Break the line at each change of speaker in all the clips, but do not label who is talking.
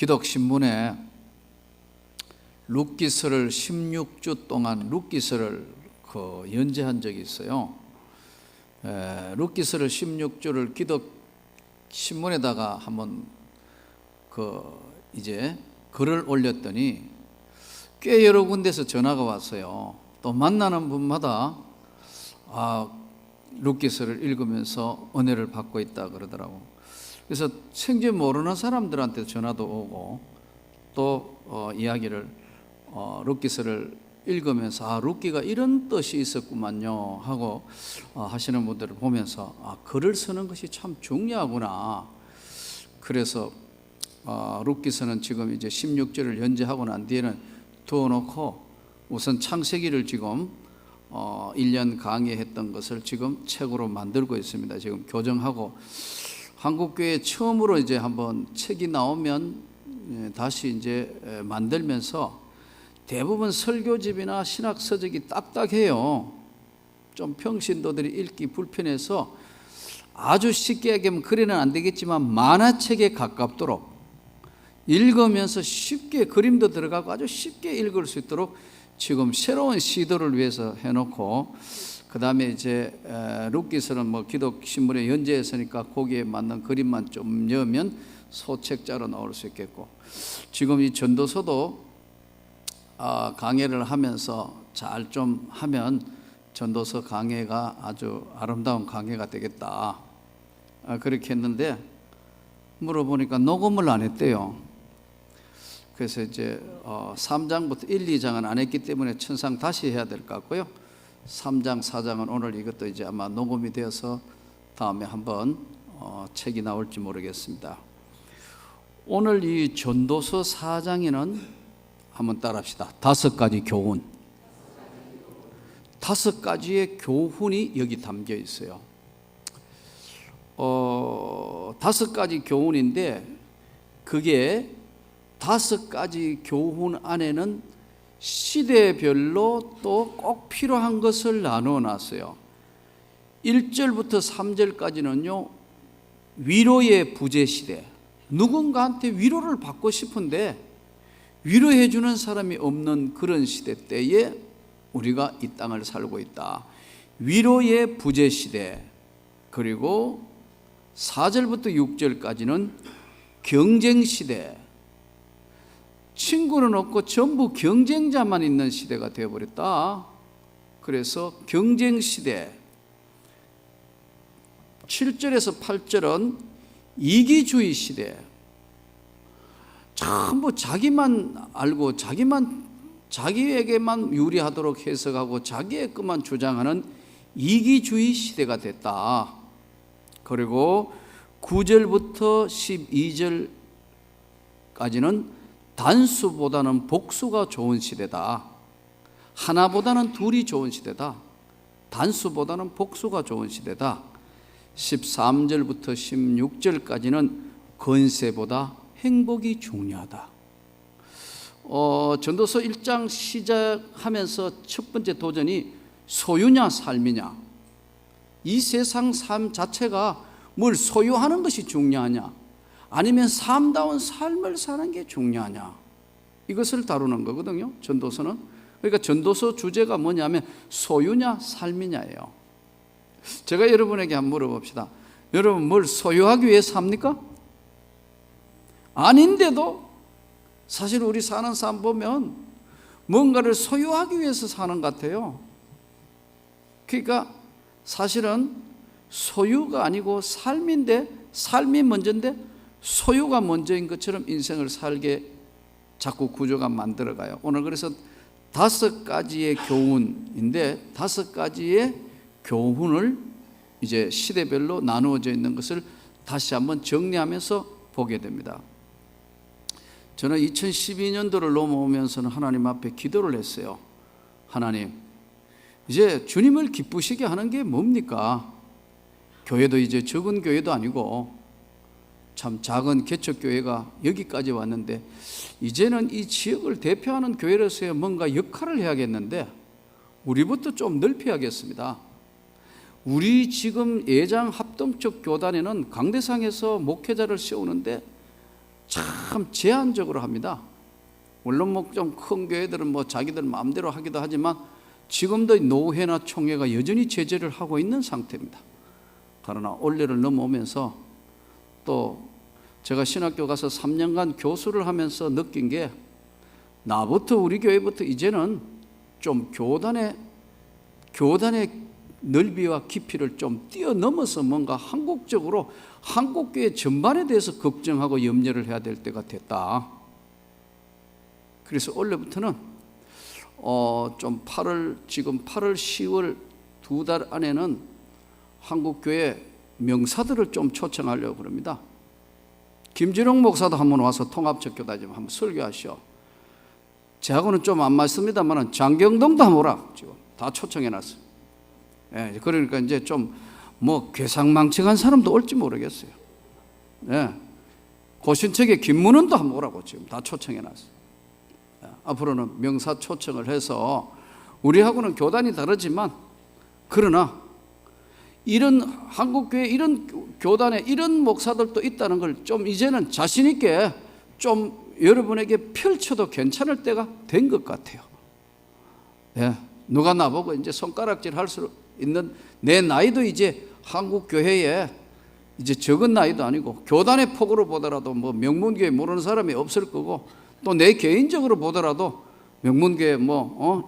기독신문에 룻기서를 16주 동안 룻기서를 연재한 적이 있어요. 룻기서를 16주를 기독신문에다가 한번 이제 글을 올렸더니 꽤 여러 군데서 전화가 왔어요. 또 만나는 분마다 룻기서를 읽으면서 은혜를 받고 있다 그러더라고. 그래서 생전 모르는 사람들한테 전화도 오고 또 이야기를 룻기서를 읽으면서 룻기가 이런 뜻이 있었구만요 하고 하시는 분들을 보면서 글을 쓰는 것이 참 중요하구나. 그래서 룻기서는 지금 이제 16절을 연재하고 난 뒤에는 두어놓고 우선 창세기를 지금 1년 강의했던 것을 지금 책으로 만들고 있습니다. 지금 교정하고 한국교회 처음으로 이제 한번 책이 나오면 다시 이제 만들면서 대부분 설교집이나 신학서적이 딱딱해요. 좀 평신도들이 읽기 불편해서 아주 쉽게 얘기하면 그래는 안 되겠지만 만화책에 가깝도록 읽으면서 쉽게 그림도 들어가고 아주 쉽게 읽을 수 있도록 지금 새로운 시도를 위해서 해놓고 그 다음에 이제 룻기서는 기독신문에 연재했으니까 거기에 맞는 그림만 좀 넣으면 소책자로 나올 수 있겠고, 지금 이 전도서도 강해를 하면서 잘 좀 하면 전도서 강해가 아주 아름다운 강해가 되겠다 그렇게 했는데 물어보니까 녹음을 안 했대요. 그래서 이제 3장부터 1, 2장은 안 했기 때문에 천상 다시 해야 될 것 같고요. 3장, 4장은 오늘 이것도 이제 아마 녹음이 되어서 다음에 한번 책이 나올지 모르겠습니다. 오늘 이 전도서 4장에는 한번 따라합시다. 5가지 교훈. 5가지의 교훈이 여기 담겨 있어요. 5가지 교훈인데 그게 5가지 교훈 안에는 시대별로 또 꼭 필요한 것을 나누어 놨어요. 1절부터 3절까지는요 위로의 부재 시대, 누군가한테 위로를 받고 싶은데 위로해 주는 사람이 없는 그런 시대 때에 우리가 이 땅을 살고 있다. 위로의 부재 시대. 그리고 4절부터 6절까지는 경쟁 시대. 친구는 없고 전부 경쟁자만 있는 시대가 되어버렸다. 그래서 경쟁 시대. 7절에서 8절은 이기주의 시대. 전부 자기만 알고 자기에게만 유리하도록 해석하고 자기의 것만 주장하는 이기주의 시대가 됐다. 그리고 9절부터 12절까지는 단수보다는 복수가 좋은 시대다. 하나보다는 둘이 좋은 시대다. 단수보다는 복수가 좋은 시대다. 13절부터 16절까지는 건세보다 행복이 중요하다. 전도서 1장 시작하면서 첫 번째 도전이 소유냐 삶이냐. 이 세상 삶 자체가 뭘 소유하는 것이 중요하냐 아니면 삶다운 삶을 사는 게 중요하냐, 이것을 다루는 거거든요, 전도서는. 그러니까 전도서 주제가 뭐냐면 소유냐 삶이냐예요. 제가 여러분에게 한번 물어봅시다. 여러분 뭘 소유하기 위해 삽니까? 아닌데도 사실 우리 사는 삶 보면 뭔가를 소유하기 위해서 사는 것 같아요. 그러니까 사실은 소유가 아니고 삶인데, 삶이 먼저인데 소유가 먼저인 것처럼 인생을 살게 자꾸 구조가 만들어가요. 오늘 그래서 5가지의 교훈인데 5가지의 교훈을 이제 시대별로 나누어져 있는 것을 다시 한번 정리하면서 보게 됩니다. 저는 2012년도를 넘어오면서는 하나님 앞에 기도를 했어요. 하나님, 이제 주님을 기쁘시게 하는 게 뭡니까? 교회도 이제 적은 교회도 아니고 참 작은 개척교회가 여기까지 왔는데 이제는 이 지역을 대표하는 교회로서의 뭔가 역할을 해야겠는데 우리부터 좀 넓혀야겠습니다. 우리 지금 예장 합동적 교단에는 강대상에서 목회자를 세우는데 참 제한적으로 합니다. 물론 뭐 좀 큰 교회들은 뭐 자기들 마음대로 하기도 하지만 지금도 노회나 총회가 여전히 제재를 하고 있는 상태입니다. 그러나 올해를 넘어오면서 또 제가 신학교 가서 3년간 교수를 하면서 느낀 게 나부터 우리 교회부터 이제는 좀 교단의 넓이와 깊이를 좀 뛰어넘어서 뭔가 한국적으로 한국교회 전반에 대해서 걱정하고 염려를 해야 될 때가 됐다. 그래서 올해부터는 좀 지금 8월, 10월 2달 안에는 한국교회 명사들을 좀 초청하려고 그럽니다. 김진홍 목사도 한번 와서 통합적교다 좀 한번 설교하시오. 저하고는 좀 안 맞습니다만 장경동도 한번 오라. 지금 다 초청해놨어요. 예, 그러니까 이제 좀 뭐 괴상망측한 사람도 올지 모르겠어요. 예, 고신척의 김문은도 한번 오라고 지금 다 초청해놨어요. 예, 앞으로는 명사 초청을 해서 우리하고는 교단이 다르지만 그러나 이런 한국교회 이런 교단에 이런 목사들도 있다는 걸 좀 이제는 자신 있게 좀 여러분에게 펼쳐도 괜찮을 때가 된 것 같아요. 예, 누가 나보고 이제 손가락질 할 수 있는 내 나이도 이제 한국 교회에 이제 적은 나이도 아니고 교단의 폭으로 보더라도 뭐 명문교회 모르는 사람이 없을 거고 또 내 개인적으로 보더라도 명문교회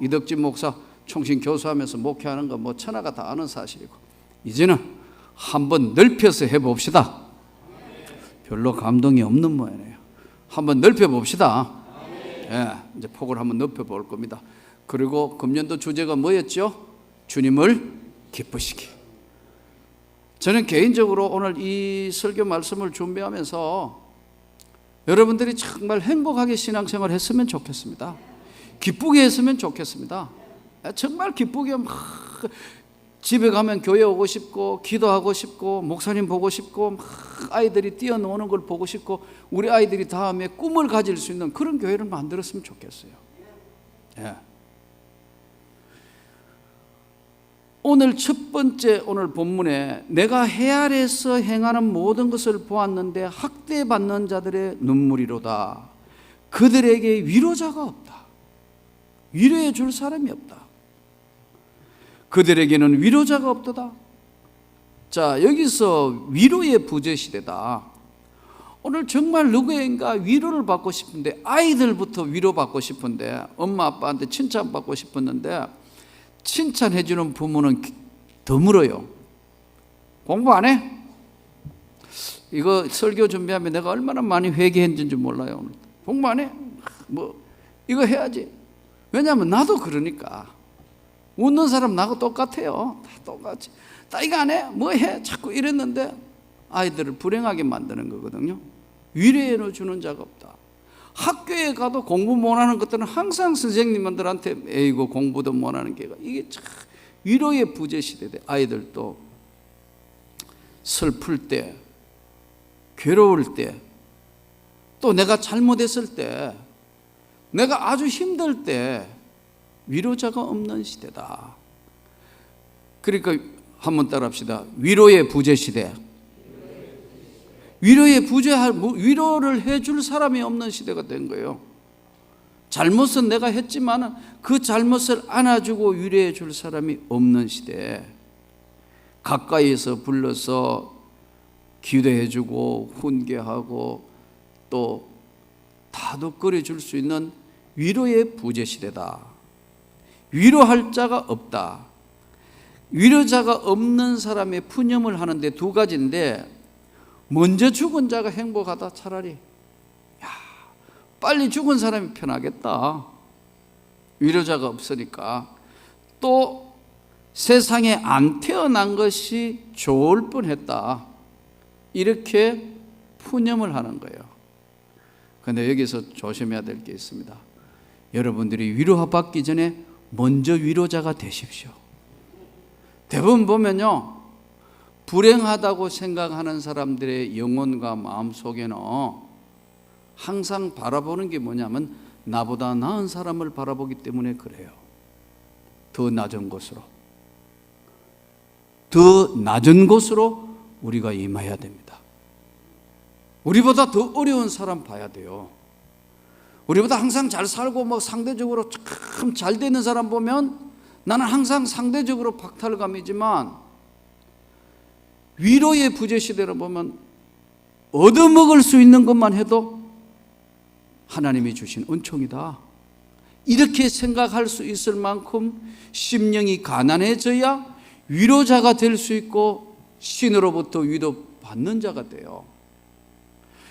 이덕진 목사 총신 교수하면서 목회하는 거 뭐 천하가 다 아는 사실이고 이제는 한번 넓혀서 해봅시다. 별로 감동이 없는 모양이에요. 한번 넓혀봅시다. 예, 이제 폭을 한번 넓혀볼 겁니다. 그리고 금년도 주제가 뭐였죠? 주님을 기쁘시기. 저는 개인적으로 오늘 이 설교 말씀을 준비하면서 여러분들이 정말 행복하게 신앙생활 했으면 좋겠습니다. 기쁘게 했으면 좋겠습니다. 정말 기쁘게 막 집에 가면 교회 오고 싶고 기도하고 싶고 목사님 보고 싶고 막 아이들이 뛰어노는 걸 보고 싶고 우리 아이들이 다음에 꿈을 가질 수 있는 그런 교회를 만들었으면 좋겠어요. 예. 오늘 첫 번째 오늘 본문에 내가 해 아래에서 행하는 모든 것을 보았는데 학대받는 자들의 눈물이로다. 그들에게 위로자가 없다. 위로해 줄 사람이 없다. 그들에게는 위로자가 없도다. 자, 여기서 위로의 부재 시대다. 오늘 정말 누구인가 위로를 받고 싶은데 아이들부터 위로받고 싶은데 엄마 아빠한테 칭찬받고 싶었는데 칭찬해 주는 부모는 드물어요. 공부 안 해? 이거 설교 준비하면 내가 얼마나 많이 회개했는지 몰라요. 오늘. 공부 안 해? 뭐 이거 해야지. 왜냐하면 나도 그러니까. 웃는 사람 나하고 똑같아요. 다 똑같이. 나 이거 안 해? 뭐 해? 자꾸 이랬는데 아이들을 불행하게 만드는 거거든요. 위로해 주는 자가 없다. 학교에 가도 공부 못하는 것들은 항상 선생님들한테 에이고 공부도 못하는 게가 이게 참 위로의 부재 시대대. 아이들도 슬플 때, 괴로울 때, 또 내가 잘못했을 때, 내가 아주 힘들 때 위로자가 없는 시대다. 그러니까 한번 따라합시다. 위로의 부재 시대. 위로를 해줄 사람이 없는 시대가 된 거예요. 잘못은 내가 했지만 그 잘못을 안아주고 위로해 줄 사람이 없는 시대. 가까이에서 불러서 기도해주고 훈계하고 또 다독거려 줄 수 있는 위로의 부재 시대다. 위로할 자가 없다. 위로자가 없는 사람의 푸념을 하는데 두 가지인데 먼저 죽은 자가 행복하다. 차라리 야, 빨리 죽은 사람이 편하겠다. 위로자가 없으니까. 또 세상에 안 태어난 것이 좋을 뻔했다. 이렇게 푸념을 하는 거예요. 그런데 여기서 조심해야 될 게 있습니다. 여러분들이 위로받기 전에 먼저 위로자가 되십시오. 대부분 보면요, 불행하다고 생각하는 사람들의 영혼과 마음속에는 항상 바라보는 게 뭐냐면 나보다 나은 사람을 바라보기 때문에 그래요. 더 낮은 곳으로 우리가 임해야 됩니다. 우리보다 더 어려운 사람 봐야 돼요. 우리보다 항상 잘 살고 뭐 상대적으로 참 잘 되는 사람 보면 나는 항상 상대적으로 박탈감이지만, 위로의 부재 시대를 보면 얻어먹을 수 있는 것만 해도 하나님이 주신 은총이다, 이렇게 생각할 수 있을 만큼 심령이 가난해져야 위로자가 될 수 있고 신으로부터 위로받는 자가 돼요.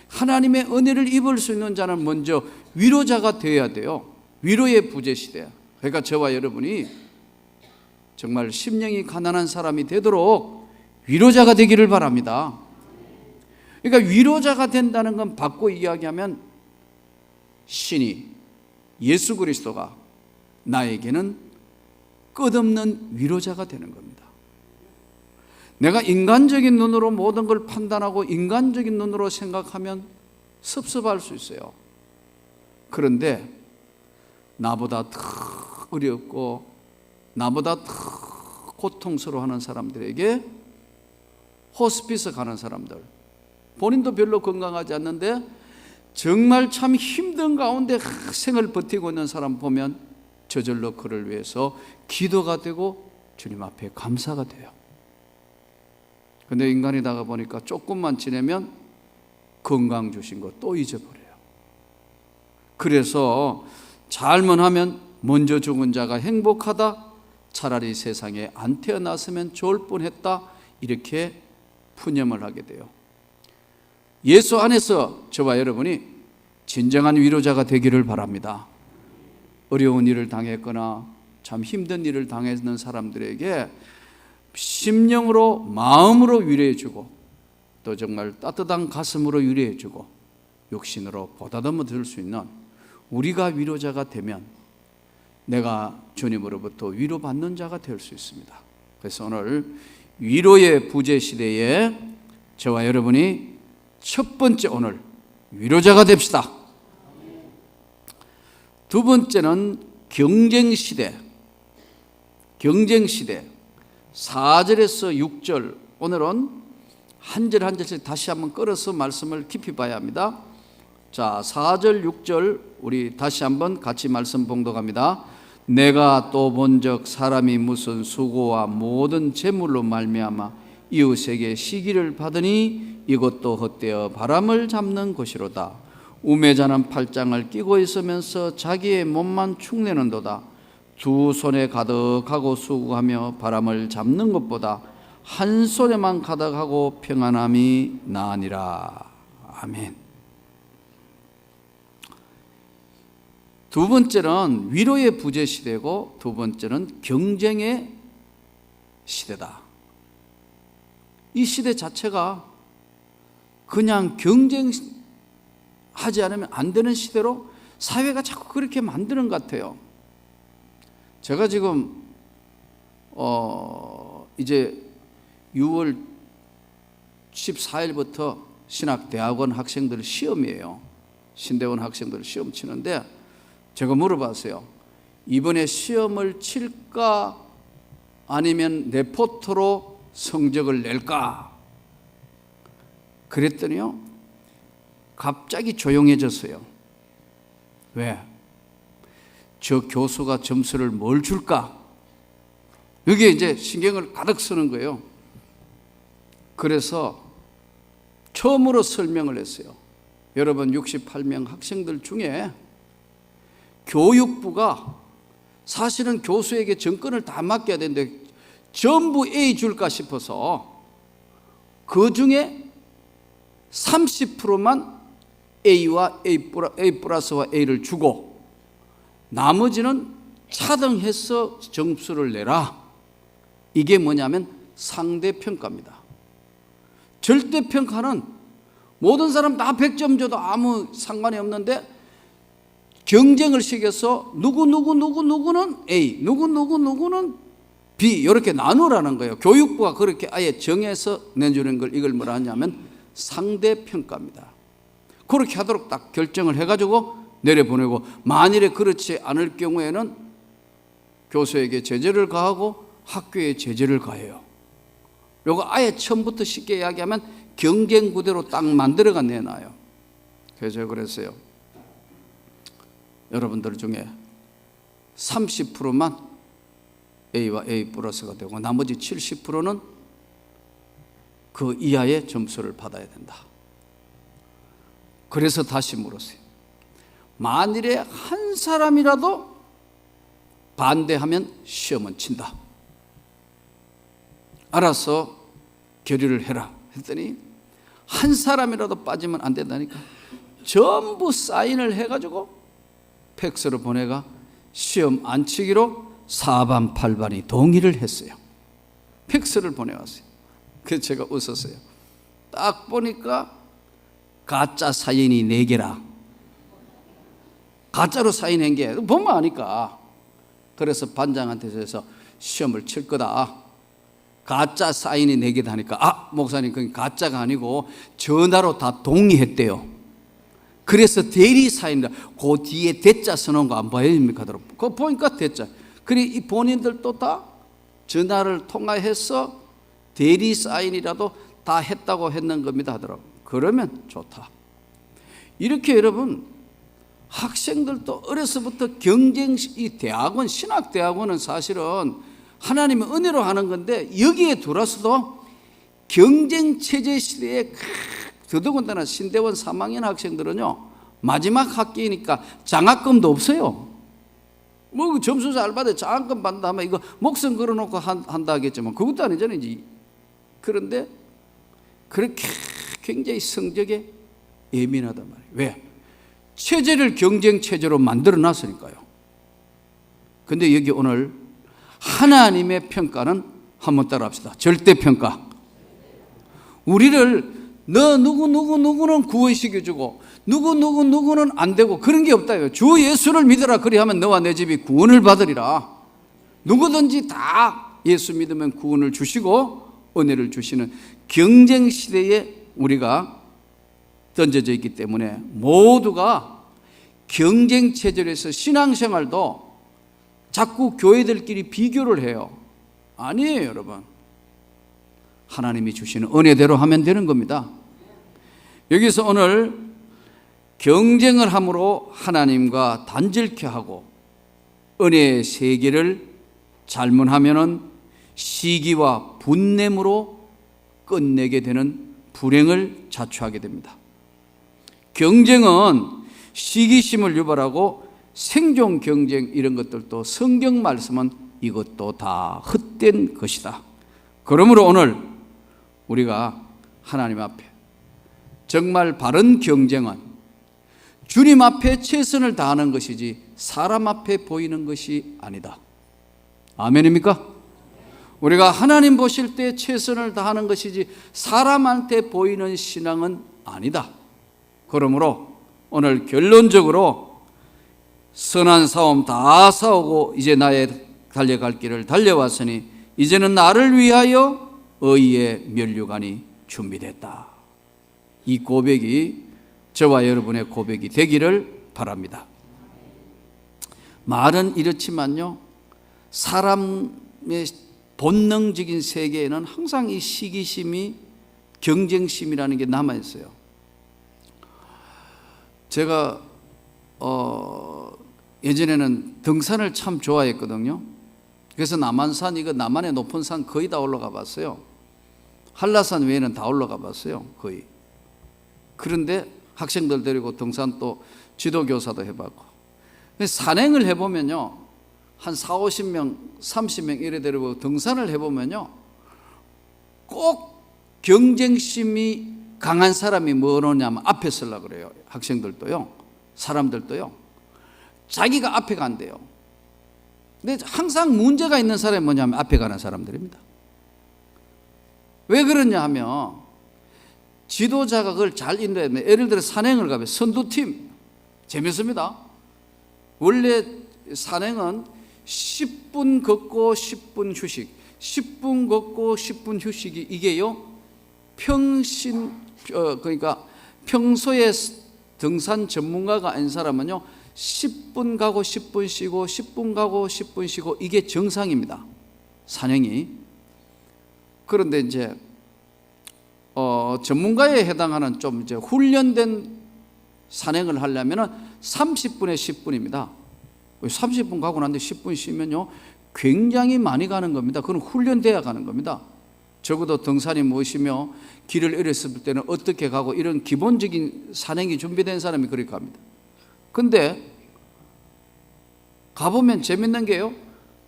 하나님의 은혜를 입을 수 있는 자는 먼저 위로자가 되어야 돼요. 위로의 부재 시대. 그러니까 저와 여러분이 정말 심령이 가난한 사람이 되도록 위로자가 되기를 바랍니다. 그러니까 위로자가 된다는 건 바꿔 이야기하면 신이, 예수 그리스도가 나에게는 끝없는 위로자가 되는 겁니다. 내가 인간적인 눈으로 모든 걸 판단하고 인간적인 눈으로 생각하면 섭섭할 수 있어요. 그런데 나보다 더 어렵고 나보다 더 고통스러워하는 사람들에게, 호스피스 가는 사람들, 본인도 별로 건강하지 않는데 정말 참 힘든 가운데 생을 버티고 있는 사람 보면 저절로 그를 위해서 기도가 되고 주님 앞에 감사가 돼요. 근데 인간이다가 보니까 조금만 지내면 건강 주신 거 또 잊어버려요. 그래서 잘못하면 먼저 죽은 자가 행복하다, 차라리 세상에 안 태어났으면 좋을 뻔했다, 이렇게 푸념을 하게 돼요. 예수 안에서 저와 여러분이 진정한 위로자가 되기를 바랍니다. 어려운 일을 당했거나 참 힘든 일을 당했는 사람들에게 심령으로, 마음으로 위로해주고 또 정말 따뜻한 가슴으로 위로해주고 육신으로 보다듬어 줄 수 있는 우리가 위로자가 되면 내가 주님으로부터 위로받는 자가 될 수 있습니다. 그래서 오늘 위로의 부재 시대에 저와 여러분이 첫 번째, 오늘 위로자가 됩시다. 두 번째는 경쟁시대. 경쟁시대 4절에서 6절, 오늘은 한 절 한 절씩 다시 한번 끌어서 말씀을 깊이 봐야 합니다. 자, 4절 6절 우리 다시 한번 같이 말씀 봉독합니다. 내가 또 본적 사람이 무슨 수고와 모든 재물로 말미암아 이웃에게 시기를 받으니 이것도 헛되어 바람을 잡는 것이로다. 우매자는 팔짱을 끼고 있으면서 자기의 몸만 축내는도다. 두 손에 가득하고 수고하며 바람을 잡는 것보다 한 손에만 가득하고 평안함이 나으니라. 아멘. 두 번째는 위로의 부재 시대고, 두 번째는 경쟁의 시대다. 이 시대 자체가 그냥 경쟁하지 않으면 안 되는 시대로 사회가 자꾸 그렇게 만드는 것 같아요. 제가 지금 이제 6월 14일부터 신학대학원 학생들 시험이에요. 신대원 학생들 시험 치는데 제가 물어봤어요. 이번에 시험을 칠까 아니면 레포트로 성적을 낼까? 그랬더니요, 갑자기 조용해졌어요. 왜? 저 교수가 점수를 뭘 줄까? 여기에 이제 신경을 가득 쓰는 거예요. 그래서 처음으로 설명을 했어요. 여러분, 68명 학생들 중에 교육부가 사실은 교수에게 정권을 다 맡겨야 되는데 전부 A 줄까 싶어서 그 중에 30%만 A와 A 플러스와 A를 주고 나머지는 차등해서 점수를 내라. 이게 뭐냐면 상대평가입니다. 절대평가는 모든 사람 다 100점 줘도 아무 상관이 없는데 경쟁을 시켜서 누구는 A, 누구는 B, 이렇게 나누라는 거예요. 교육부가 그렇게 아예 정해서 내주는 걸, 이걸 뭐라 하냐면 상대평가입니다. 그렇게 하도록 딱 결정을 해가지고 내려보내고, 만일에 그렇지 않을 경우에는 교수에게 제재를 가하고 학교에 제재를 가해요. 요거 아예 처음부터 쉽게 이야기하면 경쟁 구대로 딱 만들어가 내놔요. 그래서 제가 그랬어요. 여러분들 중에 30%만 A와 A 플러스가 되고 나머지 70%는 그 이하의 점수를 받아야 된다. 그래서 다시 물었어요. 만일에 한 사람이라도 반대하면 시험은 친다. 알아서 결의를 해라 했더니 한 사람이라도 빠지면 안 된다니까 전부 사인을 해가지고 팩스로 보내가 시험 안 치기로 사반팔반이 동의를 했어요. 팩스를 보내왔어요. 그래서 제가 웃었어요. 딱 보니까 가짜 사인이 4개라. 가짜로 사인한 게 보면 아니까. 그래서 반장한테서 해서 시험을 칠 거다. 가짜 사인이 4개다 하니까 목사님 그건 가짜가 아니고 전화로 다 동의했대요. 그래서 대리 사인이다. 그 뒤에 대자 써놓은 거 안 보입니까? 그거 보니까 대자. 그리고 이 본인들도 다 전화를 통화해서 대리 사인이라도 다 했다고 했는 겁니다 하더라고. 그러면 좋다. 이렇게 여러분 학생들도 어려서부터 경쟁, 이 대학원, 신학대학원은 사실은 하나님의 은혜로 하는 건데 여기에 들어서도 경쟁체제 시대에 더더군다나 신대원 3학년 학생들은요 마지막 학기니까 장학금도 없어요. 뭐 점수 잘 받아 장학금 받는다 하면 이거 목숨 걸어놓고 한다 하겠지만 그것도 아니잖아요. 그런데 그렇게 굉장히 성적에 예민하단 말이에요. 왜? 체제를 경쟁체제로 만들어 놨으니까요. 근데 여기 오늘 하나님의 평가는 한번 따라 합시다. 절대평가. 우리를 너 누구는 구원시켜주고 누구는 안 되고 그런 게 없다요. 주 예수를 믿으라. 그리하면 너와 내 집이 구원을 받으리라. 누구든지 다 예수 믿으면 구원을 주시고 은혜를 주시는 경쟁시대에 우리가 던져져 있기 때문에 모두가 경쟁체제에서 신앙생활도 자꾸 교회들끼리 비교를 해요. 아니에요, 여러분. 하나님이 주시는 은혜대로 하면 되는 겁니다. 여기서 오늘 경쟁을 함으로 하나님과 단절케 하고 은혜의 세계를 잘못하면은 시기와 분냄으로 끝내게 되는 불행을 자초하게 됩니다. 경쟁은 시기심을 유발하고 생존 경쟁 이런 것들도 성경 말씀은 이것도 다 헛된 것이다. 그러므로 오늘 우리가 하나님 앞에 정말 바른 경쟁은 주님 앞에 최선을 다하는 것이지 사람 앞에 보이는 것이 아니다. 아멘입니까? 우리가 하나님 보실 때 최선을 다하는 것이지 사람한테 보이는 신앙은 아니다. 그러므로 오늘 결론적으로 선한 싸움 다 싸우고 이제 나의 달려갈 길을 달려왔으니 이제는 나를 위하여 의의 면류관이 준비됐다. 이 고백이 저와 여러분의 고백이 되기를 바랍니다. 말은 이렇지만요, 사람의 본능적인 세계에는 항상 이 시기심이 경쟁심이라는 게 남아있어요. 제가 예전에는 등산을 참 좋아했거든요. 그래서 남한산, 이거 남한의 높은 산 거의 다 올라가 봤어요. 한라산 외에는 다 올라가 봤어요, 거의. 그런데 학생들 데리고 등산 또 지도교사도 해봤고, 산행을 해보면요, 한 40, 50명, 30명 이래 데리고 등산을 해보면요, 꼭 경쟁심이 강한 사람이 뭐냐면 앞에 서려고 그래요. 학생들도요, 사람들도요. 자기가 앞에 간대요. 근데 항상 문제가 있는 사람이 뭐냐면 앞에 가는 사람들입니다. 왜 그러냐 하면 지도자가 그걸 잘 인도해야 돼. 예를 들어 산행을 가면 선두팀 재밌습니다. 원래 산행은 10분 걷고 10분 휴식, 10분 걷고 10분 휴식이 이게요, 그러니까 평소에 등산 전문가가 아닌 사람은요 10분 가고 10분 쉬고 10분 가고 10분 쉬고 이게 정상입니다, 산행이. 그런데 이제 전문가에 해당하는 좀 이제 훈련된 산행을 하려면은 30분에 10분입니다. 30분 가고 난데 10분 쉬면요 굉장히 많이 가는 겁니다. 그건 훈련돼야 가는 겁니다. 적어도 등산이 무엇이며 길을 잃었을 때는 어떻게 가고 이런 기본적인 산행이 준비된 사람이 그렇게 갑니다. 근데 가보면 재밌는 게요,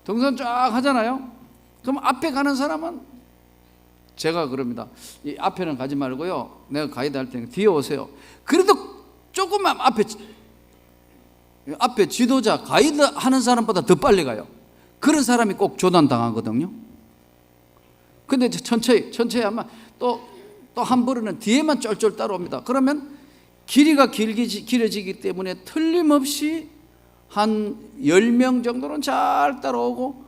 등산 쫙 하잖아요. 그럼 앞에 가는 사람은 제가 그럽니다. 이 앞에는 가지 말고요, 내가 가이드 할 테니까 뒤에 오세요. 그래도 조금만 앞에 지도자 가이드 하는 사람보다 더 빨리 가요. 그런 사람이 꼭 조난당하거든요. 근데 천천히 하면 또 한 버릇은 뒤에만 쫄쫄 따라옵니다. 그러면 길이가 길어지기 때문에 틀림없이 한 10명 정도는 잘 따라오고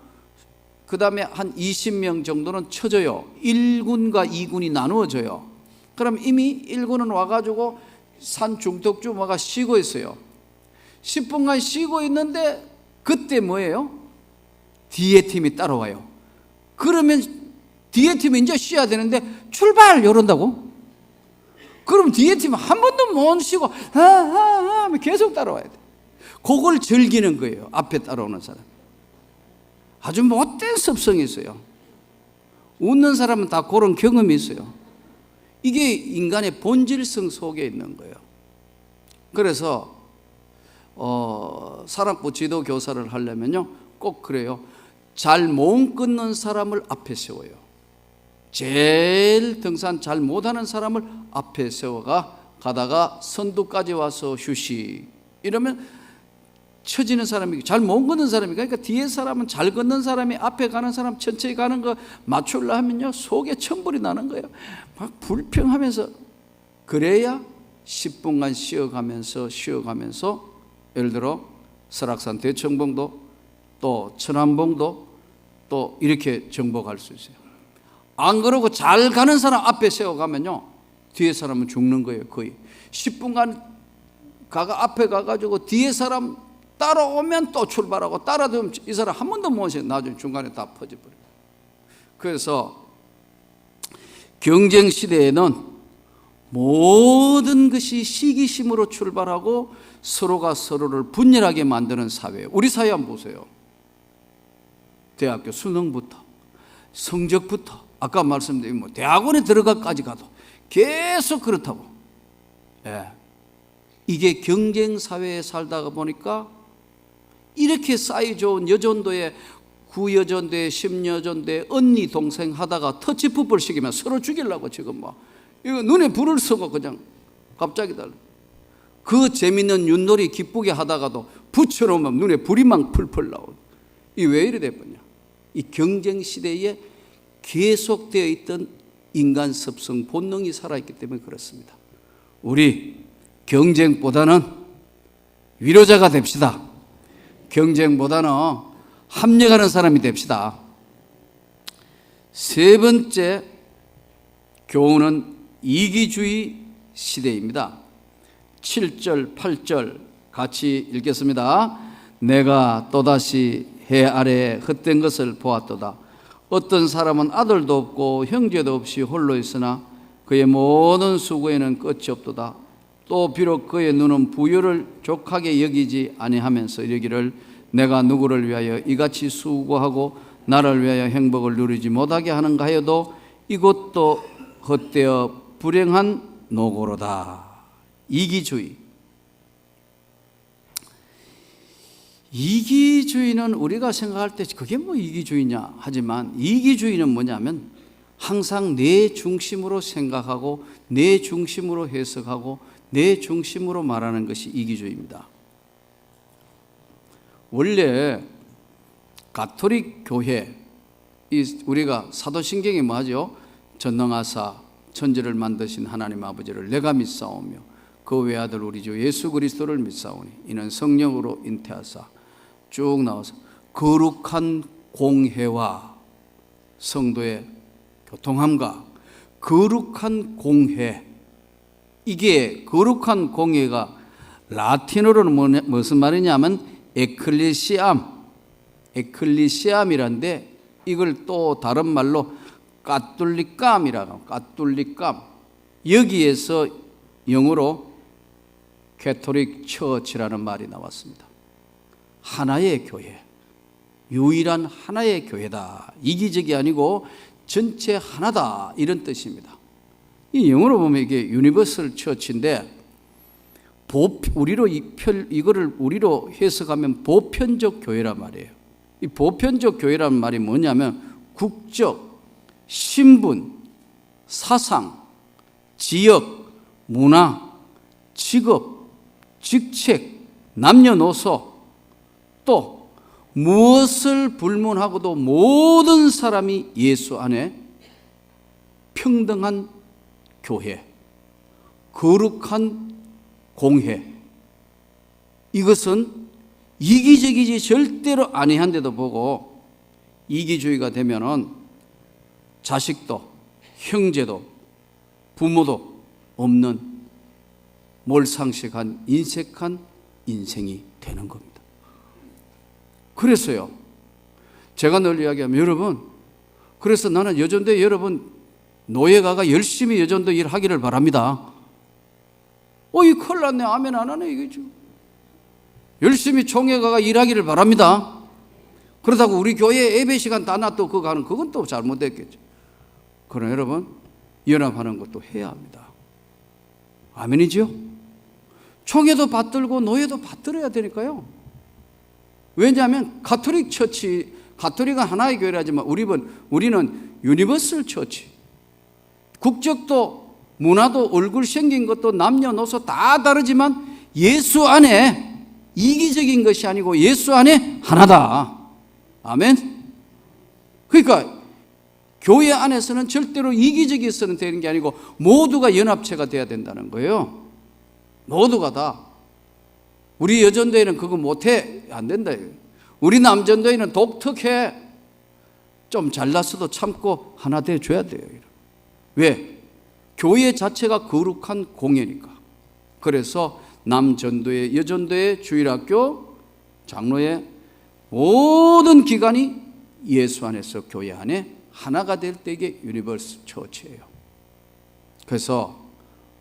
그 다음에 한 20명 정도는 쳐져요. 1군과 2군이 나누어져요. 그럼 이미 1군은 와가지고 산 중턱쯤 와가 쉬고 있어요. 10분간 쉬고 있는데 그때 뭐예요? 뒤에 팀이 따라와요. 그러면 뒤에 팀이 이제 쉬어야 되는데 출발! 이런다고? 그럼 뒤에 팀은 한 번도 못 쉬고 하면 계속 따라와야 돼. 그걸 즐기는 거예요. 앞에 따라오는 사람. 아주 못된 습성이 있어요. 웃는 사람은 다 그런 경험이 있어요. 이게 인간의 본질성 속에 있는 거예요. 그래서 산악부 지도 교사를 하려면요 꼭 그래요. 잘 못 걷는 사람을 앞에 세워요. 제일 등산 잘 못하는 사람을 앞에 세워가 가다가 선두까지 와서 휴식 이러면 처지는 사람이 잘 못 걷는 사람이, 그러니까 뒤에 사람은 잘 걷는 사람이 앞에 가는 사람 천천히 가는 거 맞추려 하면요 속에 천불이 나는 거예요. 막 불평하면서. 그래야 10분간 쉬어가면서 예를 들어 설악산 대청봉도 또 천안봉도 또 이렇게 정복할 수 있어요. 안 그러고 잘 가는 사람 앞에 세워가면요 뒤에 사람은 죽는 거예요. 거의 10분간 앞에 가가지고 뒤에 사람 따라오면 또 출발하고 따라오면 이 사람 한 번도 못 쉬어. 나중에 중간에 다 퍼져버려요. 그래서 경쟁 시대에는 모든 것이 시기심으로 출발하고 서로가 서로를 분열하게 만드는 사회예요. 우리 사회 한번 보세요. 대학교 수능부터 성적부터 아까 말씀드린 대학원에 들어가까지 가도 계속 그렇다고. 예. 이게 경쟁 사회에 살다가 보니까 이렇게 사이 좋은 여전도에 9여전도에 10여전도에 언니 동생 하다가 터치풋볼 시키면 서로 죽이려고 지금 이거 눈에 불을 쏘고 그냥 갑자기 달라. 그 재밌는 윷놀이 기쁘게 하다가도 붙여놓으면 눈에 불이 막 풀풀 나오고. 이 왜 이래 됐냐? 이 경쟁 시대에 계속되어 있던 인간 습성 본능이 살아있기 때문에 그렇습니다. 우리 경쟁보다는 위로자가 됩시다. 경쟁보다는 합력하는 사람이 됩시다. 세 번째 교훈은 이기주의 시대입니다. 7절, 8절 같이 읽겠습니다. 내가 또다시 해 아래에 헛된 것을 보았도다. 어떤 사람은 아들도 없고 형제도 없이 홀로 있으나 그의 모든 수고에는 끝이 없도다. 또 비록 그의 눈은 부유를 족하게 여기지 아니하면서 이르기를 내가 누구를 위하여 이같이 수고하고 나를 위하여 행복을 누리지 못하게 하는가 하여도 이것도 헛되어 불행한 노고로다. 이기주의. 이기주의는 우리가 생각할 때 그게 뭐 이기주의냐 하지만 이기주의는 뭐냐면 항상 내 중심으로 생각하고 내 중심으로 해석하고 내 중심으로 말하는 것이 이기주의입니다. 원래 가톨릭 교회, 우리가 사도신경에 뭐하죠? 전능하사 천지를 만드신 하나님 아버지를 내가 믿사오며 그 외아들 우리 주 예수 그리스도를 믿사오니 이는 성령으로 잉태하사 쭉 나와서 거룩한 공회와 성도의 교통함과 거룩한 공회, 이게 거룩한 공회가 라틴어로는 무슨 말이냐면 에클레시암이란데 이걸 또 다른 말로 까톨릭감이라고, 까톨릭감. 여기에서 영어로 캐톨릭 처치라는 말이 나왔습니다. 하나의 교회, 유일한 하나의 교회다. 이기적이 아니고 전체 하나다, 이런 뜻입니다. 이 영어로 보면 이게 유니버설 처치인데, 이거를 우리로 해석하면 보편적 교회란 말이에요. 이 보편적 교회라는 말이 뭐냐면 국적, 신분, 사상, 지역, 문화, 직업, 직책, 남녀노소, 또 무엇을 불문하고도 모든 사람이 예수 안에 평등한 교회, 거룩한 공회. 이것은 이기적이지 절대로 아니한데도 보고 이기주의가 되면은 자식도 형제도 부모도 없는 몰상식한 인색한 인생이 되는 겁니다. 그래서요, 제가 늘 이야기하면, 여러분, 그래서 나는 여전도에 여러분 노예가가 열심히 여전도 일하기를 바랍니다. 이 큰일 났네, 아멘 안 하네 이거죠. 열심히 총회가가 일하기를 바랍니다. 그렇다고 우리 교회 예배 시간 다 놔두고 그거 하는, 그건 또 잘못됐겠죠. 그러나 여러분, 연합하는 것도 해야 합니다. 아멘이죠? 총회도 받들고 노예도 받들어야 되니까요. 왜냐하면 가톨릭 처치, 가톨릭은 하나의 교회라지만 우리는 유니버설 처치. 국적도 문화도 얼굴 생긴 것도 남녀노소 다 다르지만 예수 안에 이기적인 것이 아니고 예수 안에 하나다. 아멘. 그러니까 교회 안에서는 절대로 이기적이어서는 되는 게 아니고 모두가 연합체가 돼야 된다는 거예요. 모두가 다. 우리 여전도에는 그거 못해, 안 된다. 우리 남전도에는 독특해. 좀 잘났어도 참고 하나 돼줘야 돼요. 왜? 교회 자체가 거룩한 공예니까. 그래서 남전도회, 여전도회, 주일학교, 장로회 모든 기관이 예수 안에서 교회 안에 하나가 될 때 이게 유니버스 처치예요. 그래서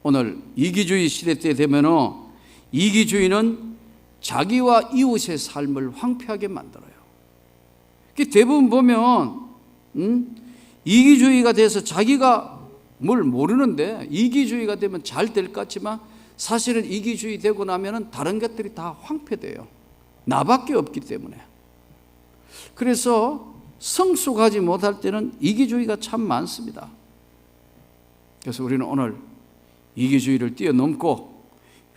오늘 이기주의 시대 때 되면은 이기주의는 자기와 이웃의 삶을 황폐하게 만들어요. 대부분 보면 이기주의가 돼서 자기가 뭘 모르는데 이기주의가 되면 잘 될 것 같지만 사실은 이기주의 되고 나면은 다른 것들이 다 황폐돼요. 나밖에 없기 때문에. 그래서 성숙하지 못할 때는 이기주의가 참 많습니다. 그래서 우리는 오늘 이기주의를 뛰어넘고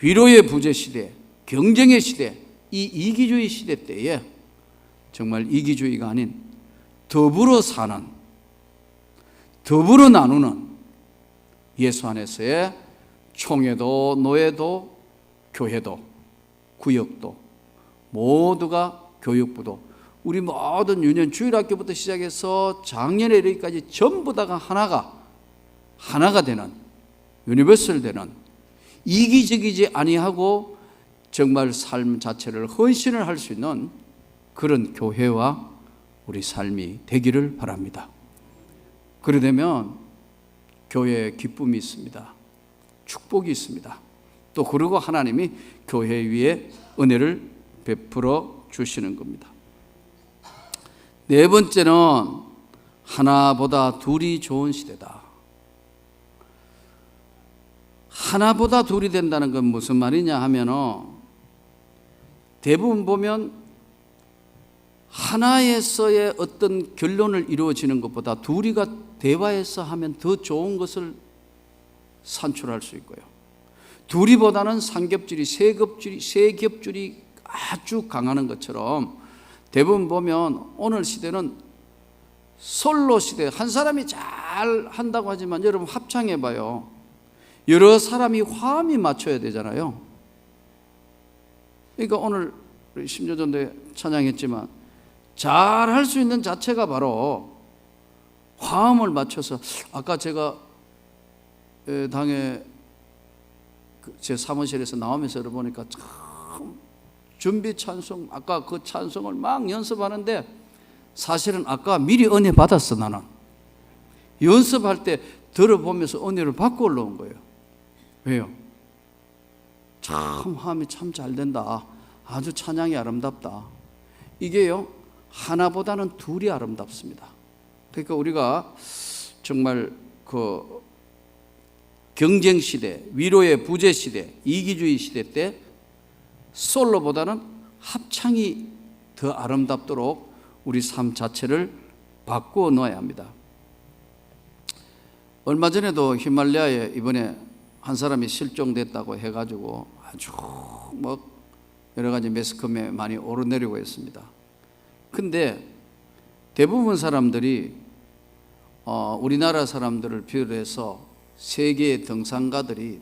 위로의 부재 시대, 경쟁의 시대, 이 이기주의 시대 때에 정말 이기주의가 아닌 더불어 사는, 더불어 나누는 예수 안에서의 총회도 노예도 교회도 구역도 모두가 교육부도 우리 모든 유년 주일학교부터 시작해서 작년에 이르기까지 전부 다가 하나가 되는 유니버설 되는 이기적이지 아니하고 정말 삶 자체를 헌신을 할 수 있는 그런 교회와 우리 삶이 되기를 바랍니다. 그러려면 교회에 기쁨이 있습니다. 축복이 있습니다. 또 그리고 하나님이 교회 위에 은혜를 베풀어 주시는 겁니다. 네 번째는 하나보다 둘이 좋은 시대다. 하나보다 둘이 된다는 건 무슨 말이냐 하면은 대부분 보면 하나에서의 어떤 결론을 이루어지는 것보다 둘이가 대화해서 하면 더 좋은 것을 산출할 수 있고요. 둘이보다는 삼겹줄이 세겹줄이 아주 강하는 것처럼 대부분 보면 오늘 시대는 솔로 시대, 한 사람이 잘 한다고 하지만 여러분 합창해봐요. 여러 사람이 화음이 맞춰야 되잖아요. 그러니까 오늘 심조전도에 찬양했지만 잘 할 수 있는 자체가 바로 화음을 맞춰서, 아까 제가 당에 제 사무실에서 나오면서 보니까 참 준비 찬송, 아까 그 찬송을 막 연습하는데 사실은 아까 미리 은혜 받았어. 나는 연습할 때 들어보면서 은혜를 받고 올라온 거예요. 왜요? 참 화음이 참 잘 된다. 아주 찬양이 아름답다. 이게요, 하나보다는 둘이 아름답습니다. 그러니까 우리가 정말 그 경쟁 시대, 위로의 부재 시대, 이기주의 시대 때 솔로보다는 합창이 더 아름답도록 우리 삶 자체를 바꾸어 놓아야 합니다. 얼마 전에도 히말라야에 이번에 한 사람이 실종됐다고 해가지고 아주 뭐 여러 가지 매스컴에 많이 오르내리고 있습니다. 근데 대부분 사람들이 우리나라 사람들을 비롯해서 세계의 등산가들이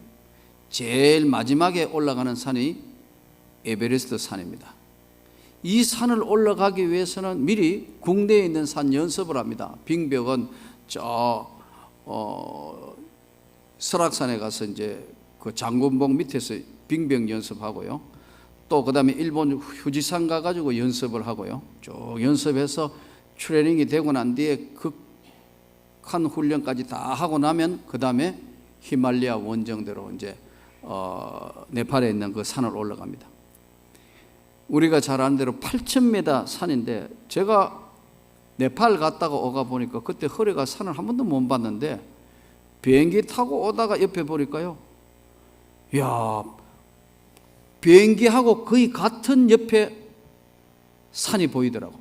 제일 마지막에 올라가는 산이 에베레스트 산입니다. 이 산을 올라가기 위해서는 미리 국내에 있는 산 연습을 합니다. 빙벽은 설악산에 가서 이제 그 장군봉 밑에서 빙벽 연습하고요. 또 그다음에 일본 후지산 가가지고 연습을 하고요. 쭉 연습해서 트레이닝이 되고 난 뒤에 극한 훈련까지 다 하고 나면 그 다음에 히말라야 원정대로 이제 네팔에 있는 그 산을 올라갑니다. 우리가 잘 아는 대로 8,000m 산인데 제가 네팔 갔다가 오가 보니까 그때 허리가 산을 한 번도 못 봤는데 비행기 타고 오다가 옆에 보니까요, 야, 비행기하고 거의 같은 옆에 산이 보이더라고.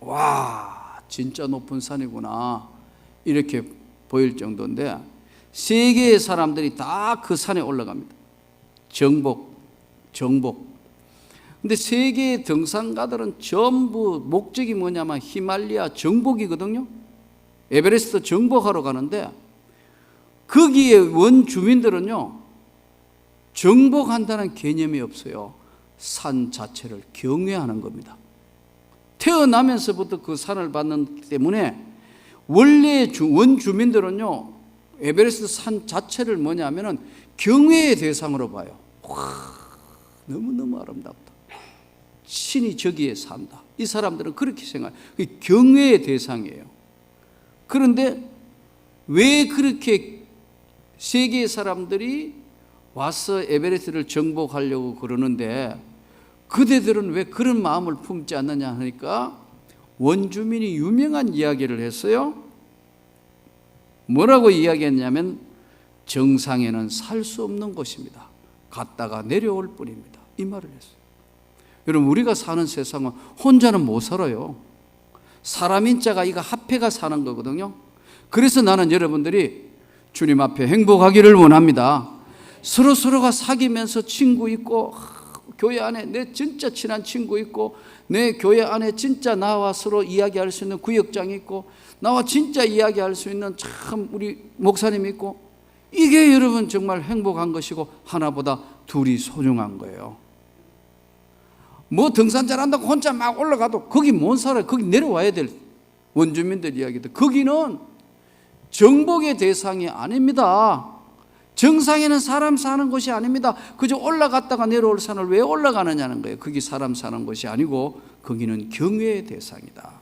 와, 진짜 높은 산이구나 이렇게 보일 정도인데 세계의 사람들이 다 그 산에 올라갑니다. 정복. 근데 세계의 등산가들은 전부 목적이 뭐냐면 히말라야 정복이거든요. 에베레스트 정복하러 가는데 거기에 원주민들은요, 정복한다는 개념이 없어요. 산 자체를 경외하는 겁니다. 태어나면서부터 그 산을 받는 때문에 원래 원주민들은요, 에베레스트 산 자체를 뭐냐면은 경외의 대상으로 봐요. 와, 너무너무 아름답다. 신이 저기에 산다. 이 사람들은 그렇게 생각해요. 경외의 대상이에요. 그런데 왜 그렇게 세계의 사람들이 와서 에베레스트를 정복하려고 그러는데 그대들은 왜 그런 마음을 품지 않느냐 하니까 원주민이 유명한 이야기를 했어요. 뭐라고 이야기했냐면 정상에는 살 수 없는 곳입니다. 갔다가 내려올 뿐입니다. 이 말을 했어요. 여러분, 우리가 사는 세상은 혼자는 못 살아요. 사람인 자가 이거 합해가 사는 거거든요. 그래서 나는 여러분들이 주님 앞에 행복하기를 원합니다. 서로가 사귀면서 친구 있고, 교회 안에 내 진짜 친한 친구 있고, 내 교회 안에 진짜 나와 서로 이야기할 수 있는 구역장이 있고, 나와 진짜 이야기할 수 있는 참 우리 목사님 있고, 이게 여러분 정말 행복한 것이고 하나보다 둘이 소중한 거예요. 뭐 등산 잘한다고 혼자 막 올라가도 거기 못 살아요. 거기 내려와야 될 원주민들 이야기도. 거기는 정복의 대상이 아닙니다. 정상에는 사람 사는 곳이 아닙니다. 그저 올라갔다가 내려올 산을 왜 올라가느냐는 거예요. 거기 사람 사는 곳이 아니고 거기는 경외의 대상이다.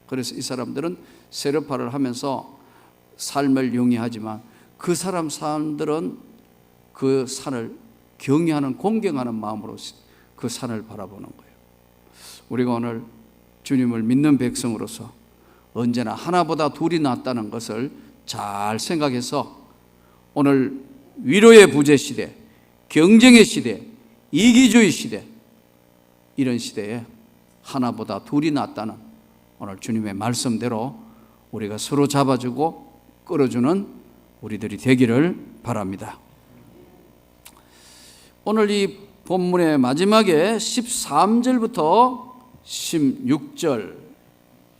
그래서 이 사람들은 세르파를 하면서 삶을 영위하지만 그 사람들은 그 산을 경외하는, 공경하는 마음으로 그 산을 바라보는 거예요. 우리가 오늘 주님을 믿는 백성으로서 언제나 하나보다 둘이 낫다는 것을 잘 생각해서 오늘 위로의 부재 시대, 경쟁의 시대, 이기주의 시대, 이런 시대에 하나보다 둘이 낫다는 오늘 주님의 말씀대로 우리가 서로 잡아주고 끌어주는 우리들이 되기를 바랍니다. 오늘 이 본문의 마지막에 13절부터 16절,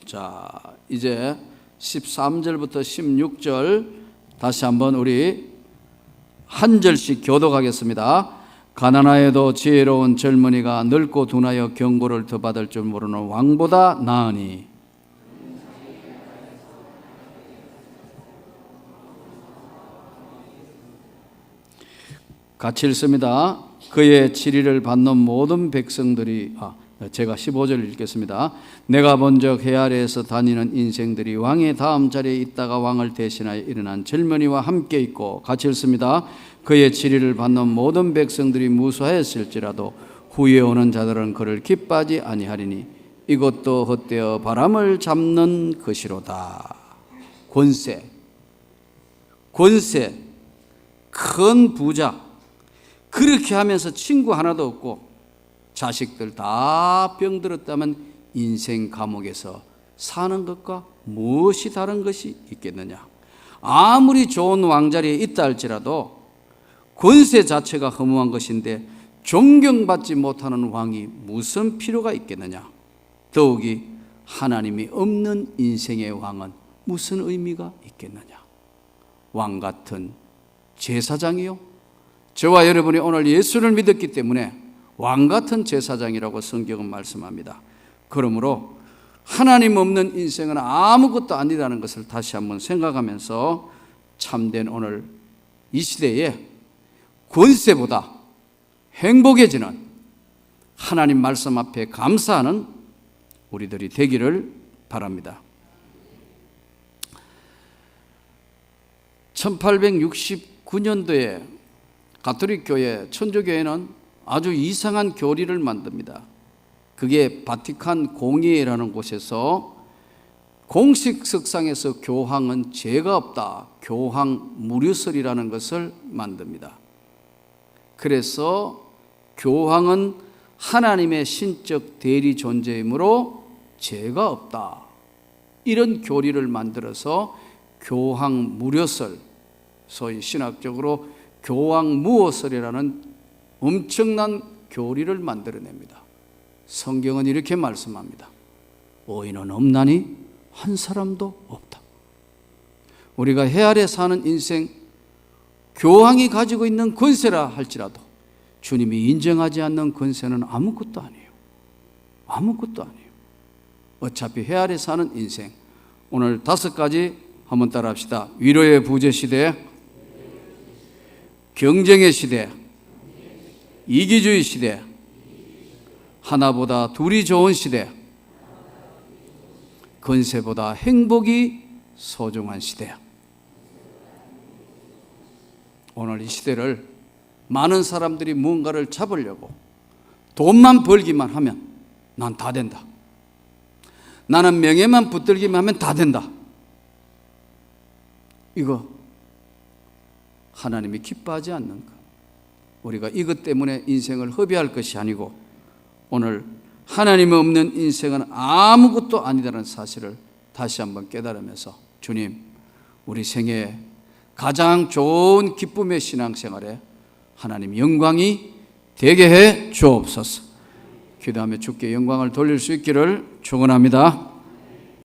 자 이제 13절부터 16절 다시 한번 우리 한 절씩 교독하겠습니다. 가난하여도 지혜로운 젊은이가 늙고 둔하여 경고를 더 받을 줄 모르는 왕보다 나으니, 같이 읽습니다. 그의 치리를 받는 모든 백성들이 제가 15절 읽겠습니다. 내가 먼저 해 아래에서 다니는 인생들이 왕의 다음 자리에 있다가 왕을 대신하여 일어난 젊은이와 함께 있고, 같이 읽습니다. 그의 치리를 받는 모든 백성들이 무수하였을지라도 후에 오는 자들은 그를 기뻐하지 아니하리니 이것도 헛되어 바람을 잡는 것이로다. 권세, 큰 부자, 그렇게 하면서 친구 하나도 없고 자식들 다 병들었다면 인생 감옥에서 사는 것과 무엇이 다른 것이 있겠느냐. 아무리 좋은 왕자리에 있다 할지라도 권세 자체가 허무한 것인데 존경받지 못하는 왕이 무슨 필요가 있겠느냐. 더욱이 하나님이 없는 인생의 왕은 무슨 의미가 있겠느냐. 왕 같은 제사장이요, 저와 여러분이 오늘 예수를 믿었기 때문에 왕 같은 제사장이라고 성경은 말씀합니다. 그러므로 하나님 없는 인생은 아무것도 아니라는 것을 다시 한번 생각하면서 참된 오늘 이 시대에 권세보다 행복해지는 하나님 말씀 앞에 감사하는 우리들이 되기를 바랍니다. 1869년도에 가톨릭 교회, 천주교회는 아주 이상한 교리를 만듭니다. 그게 바티칸 공의회라는 곳에서 공식 석상에서 교황은 죄가 없다, 교황 무료설이라는 것을 만듭니다. 그래서 교황은 하나님의 신적 대리 존재이므로 죄가 없다, 이런 교리를 만들어서 교황 무료설, 소위 신학적으로 교황 무호설이라는 엄청난 교리를 만들어냅니다. 성경은 이렇게 말씀합니다. 의인은 없나니 한 사람도 없다. 우리가 해 아래 사는 인생, 교황이 가지고 있는 권세라 할지라도 주님이 인정하지 않는 권세는 아무것도 아니에요. 아무것도 아니에요. 어차피 해 아래 사는 인생, 오늘 5가지 한번 따라 합시다. 위로의 부재 시대, 경쟁의 시대, 이기주의 시대, 하나보다 둘이 좋은 시대, 권세보다 행복이 소중한 시대. 오늘 이 시대를 많은 사람들이 무언가를 잡으려고 돈만 벌기만 하면 난 다 된다, 나는 명예만 붙들기만 하면 다 된다, 이거 하나님이 기뻐하지 않는 것. 우리가 이것 때문에 인생을 허비할 것이 아니고 오늘 하나님 없는 인생은 아무것도 아니다라는 사실을 다시 한번 깨달으면서 주님, 우리 생애에 가장 좋은 기쁨의 신앙생활에 하나님 영광이 되게 해 주옵소서. 기도하며 주께 영광을 돌릴 수 있기를 축원합니다.